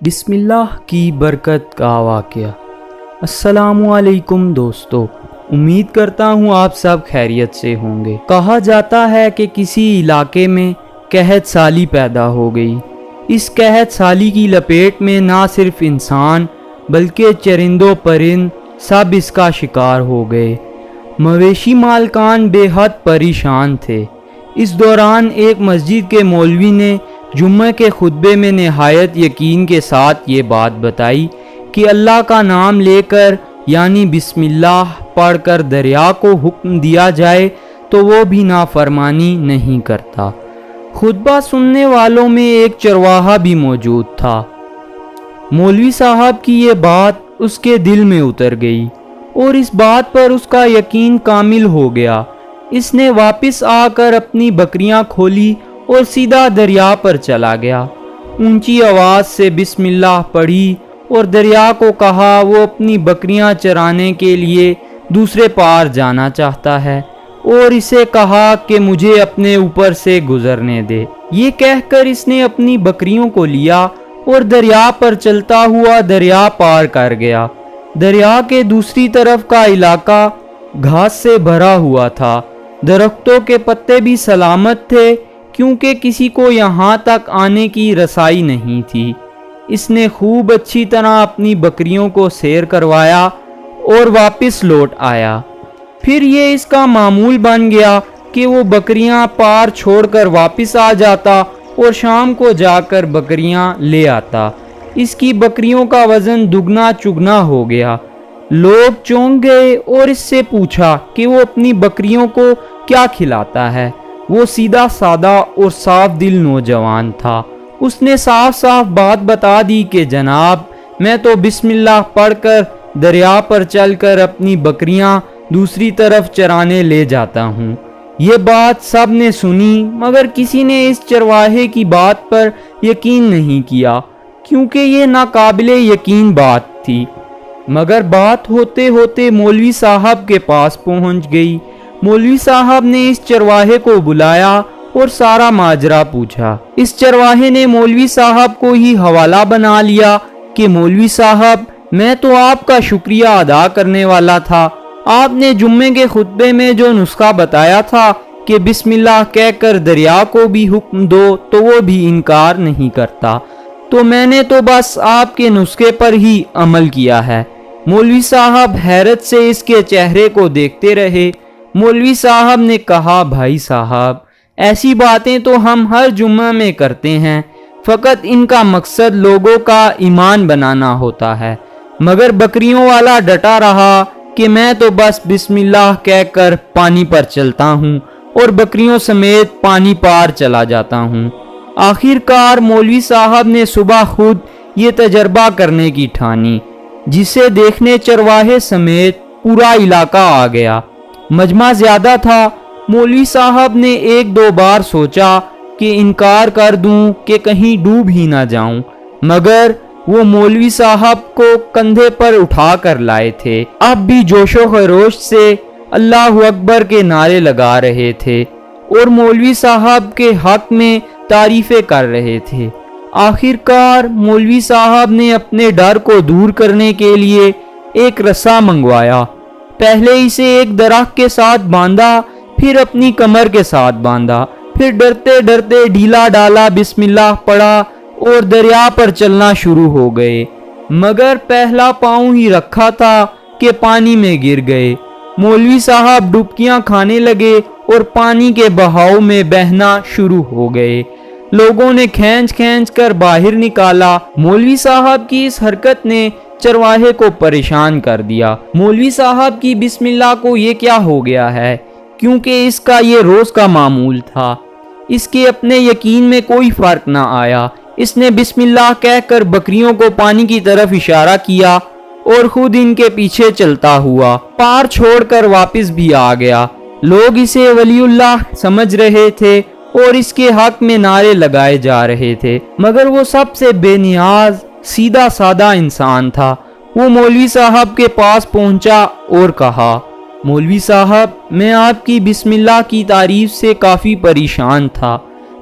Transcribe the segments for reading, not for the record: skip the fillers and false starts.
بسم اللہ کی برکت کا واقعہ۔ السلام علیکم دوستو، امید کرتا ہوں آپ سب خیریت سے ہوں گے۔ کہا جاتا ہے کہ کسی علاقے میں قحط سالی پیدا ہو گئی۔ اس قحط سالی کی لپیٹ میں نہ صرف انسان بلکہ چرند و پرند سب اس کا شکار ہو گئے۔ مویشی مالکان بے حد پریشان تھے۔ اس دوران ایک مسجد کے مولوی نے جمعہ کے خطبے میں نہایت یقین کے ساتھ یہ بات بتائی کہ اللہ کا نام لے کر یعنی بسم اللہ پڑھ کر دریا کو حکم دیا جائے تو وہ بھی نافرمانی نہیں کرتا۔ خطبہ سننے والوں میں ایک چرواہا بھی موجود تھا۔ مولوی صاحب کی یہ بات اس کے دل میں اتر گئی اور اس بات پر اس کا یقین کامل ہو گیا۔ اس نے واپس آ کر اپنی بکریاں کھولی اور سیدھا دریا پر چلا گیا۔ اونچی آواز سے بسم اللہ پڑھی اور دریا کو کہا وہ اپنی بکریاں چرانے کے لیے دوسرے پار جانا چاہتا ہے اور اسے کہا کہ مجھے اپنے اوپر سے گزرنے دے۔ یہ کہہ کر اس نے اپنی بکریوں کو لیا اور دریا پر چلتا ہوا دریا پار کر گیا۔ دریا کے دوسری طرف کا علاقہ گھاس سے بھرا ہوا تھا۔ درختوں کے پتے بھی سلامت تھے کیونکہ کسی کو یہاں تک آنے کی رسائی نہیں تھی۔ اس نے خوب اچھی طرح اپنی بکریوں کو سیر کروایا اور واپس لوٹ آیا۔ پھر یہ اس کا معمول بن گیا کہ وہ بکریاں پار چھوڑ کر واپس آ جاتا اور شام کو جا کر بکریاں لے آتا۔ اس کی بکریوں کا وزن دگنا چگنا ہو گیا۔ لوگ چونک گئے اور اس سے پوچھا کہ وہ اپنی بکریوں کو کیا کھلاتا ہے۔ وہ سیدھا سادہ اور صاف دل نوجوان تھا۔ اس نے صاف صاف بات بتا دی کہ جناب میں تو بسم اللہ پڑھ کر دریا پر چل کر اپنی بکریاں دوسری طرف چرانے لے جاتا ہوں۔ یہ بات سب نے سنی مگر کسی نے اس چرواہے کی بات پر یقین نہیں کیا کیونکہ یہ ناقابل یقین بات تھی۔ مگر بات ہوتے ہوتے مولوی صاحب کے پاس پہنچ گئی۔ مولوی صاحب نے اس چرواہے کو بلایا اور سارا ماجرا پوچھا۔ اس چرواہے نے مولوی صاحب کو ہی حوالہ بنا لیا کہ مولوی صاحب میں تو آپ کا شکریہ ادا کرنے والا تھا۔ آپ نے جمعے کے خطبے میں جو نسخہ بتایا تھا کہ بسم اللہ کہہ کر دریا کو بھی حکم دو تو وہ بھی انکار نہیں کرتا، تو میں نے تو بس آپ کے نسخے پر ہی عمل کیا ہے۔ مولوی صاحب حیرت سے اس کے چہرے کو دیکھتے رہے۔ مولوی صاحب نے کہا بھائی صاحب ایسی باتیں تو ہم ہر جمعہ میں کرتے ہیں، فقط ان کا مقصد لوگوں کا ایمان بنانا ہوتا ہے۔ مگر بکریوں والا ڈٹا رہا کہ میں تو بس بسم اللہ کہہ کر پانی پر چلتا ہوں اور بکریوں سمیت پانی پار چلا جاتا ہوں۔ آخر کار مولوی صاحب نے صبح خود یہ تجربہ کرنے کی ٹھانی، جسے دیکھنے چرواہے سمیت پورا علاقہ آ گیا۔ مجمع زیادہ تھا۔ مولوی صاحب نے ایک دو بار سوچا کہ انکار کر دوں کہ کہیں ڈوب ہی نہ جاؤں، مگر وہ مولوی صاحب کو کندھے پر اٹھا کر لائے تھے۔ اب بھی جوش و خروش سے اللہ اکبر کے نعرے لگا رہے تھے اور مولوی صاحب کے حق میں تعریفیں کر رہے تھے۔ آخر کار مولوی صاحب نے اپنے ڈر کو دور کرنے کے لیے ایک رسا منگوایا۔ پہلے اسے ایک درخت کے ساتھ باندھا، پھر اپنی کمر کے ساتھ باندھا، پھر ڈرتے ڈرتے ڈھیلا ڈالا بسم اللہ پڑھا اور دریا پر چلنا شروع ہو گئے۔ مگر پہلا پاؤں ہی رکھا تھا کہ پانی میں گر گئے۔ مولوی صاحب ڈبکیاں کھانے لگے اور پانی کے بہاؤ میں بہنا شروع ہو گئے۔ لوگوں نے کھینچ کھینچ کر باہر نکالا۔ مولوی صاحب کی اس حرکت نے چرواہے کو پریشان کر دیا۔ مولوی صاحب کی بسم اللہ کو یہ کیا ہو گیا ہے، کیونکہ اس کا یہ روز کا معمول تھا۔ اس کے اپنے یقین میں کوئی فرق نہ آیا۔ اس نے بسم اللہ کہہ کر بکریوں کو پانی کی طرف اشارہ کیا اور خود ان کے پیچھے چلتا ہوا پار چھوڑ کر واپس بھی آ گیا۔ لوگ اسے ولی اللہ سمجھ رہے تھے اور اس کے حق میں نعرے لگائے جا رہے تھے، مگر وہ سب سے بے نیاز سیدھا سادہ انسان تھا۔ وہ مولوی صاحب کے پاس پہنچا اور کہا مولوی صاحب میں آپ کی بسم اللہ کی تعریف سے کافی پریشان تھا،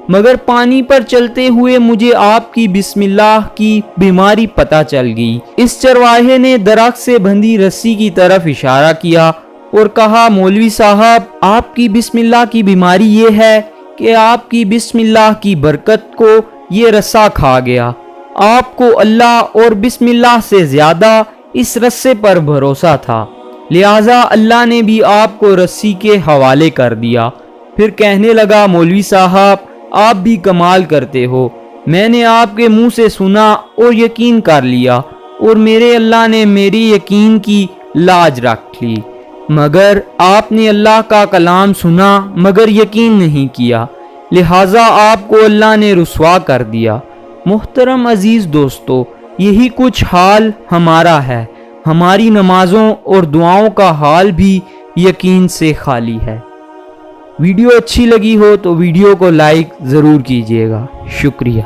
مگر پانی پر چلتے ہوئے مجھے آپ کی بسم اللہ کی بیماری پتہ چل گئی۔ اس چرواہے نے درخت سے بندھی رسی کی طرف اشارہ کیا اور کہا، مولوی صاحب، آپ کی بسم اللہ کی بیماری یہ ہے کہ آپ کی بسم اللہ کی برکت کو یہ رسا کھا گیا۔ آپ کو اللہ اور بسم اللہ سے زیادہ اس رسے پر بھروسہ تھا، لہٰذا اللہ نے بھی آپ کو رسی کے حوالے کر دیا۔ پھر کہنے لگا، مولوی صاحب، آپ بھی کمال کرتے ہو، میں نے آپ کے منہ سے سنا اور یقین کر لیا، اور میرے اللہ نے میری یقین کی لاج رکھ لی، مگر آپ نے اللہ کا کلام سنا مگر یقین نہیں کیا، لہٰذا آپ کو اللہ نے رسوا کر دیا۔ محترم عزیز دوستو، یہی کچھ حال ہمارا ہے، ہماری نمازوں اور دعاؤں کا حال بھی یقین سے خالی ہے۔ ویڈیو اچھی لگی ہو تو ویڈیو کو لائک ضرور کیجیے گا۔ شکریہ۔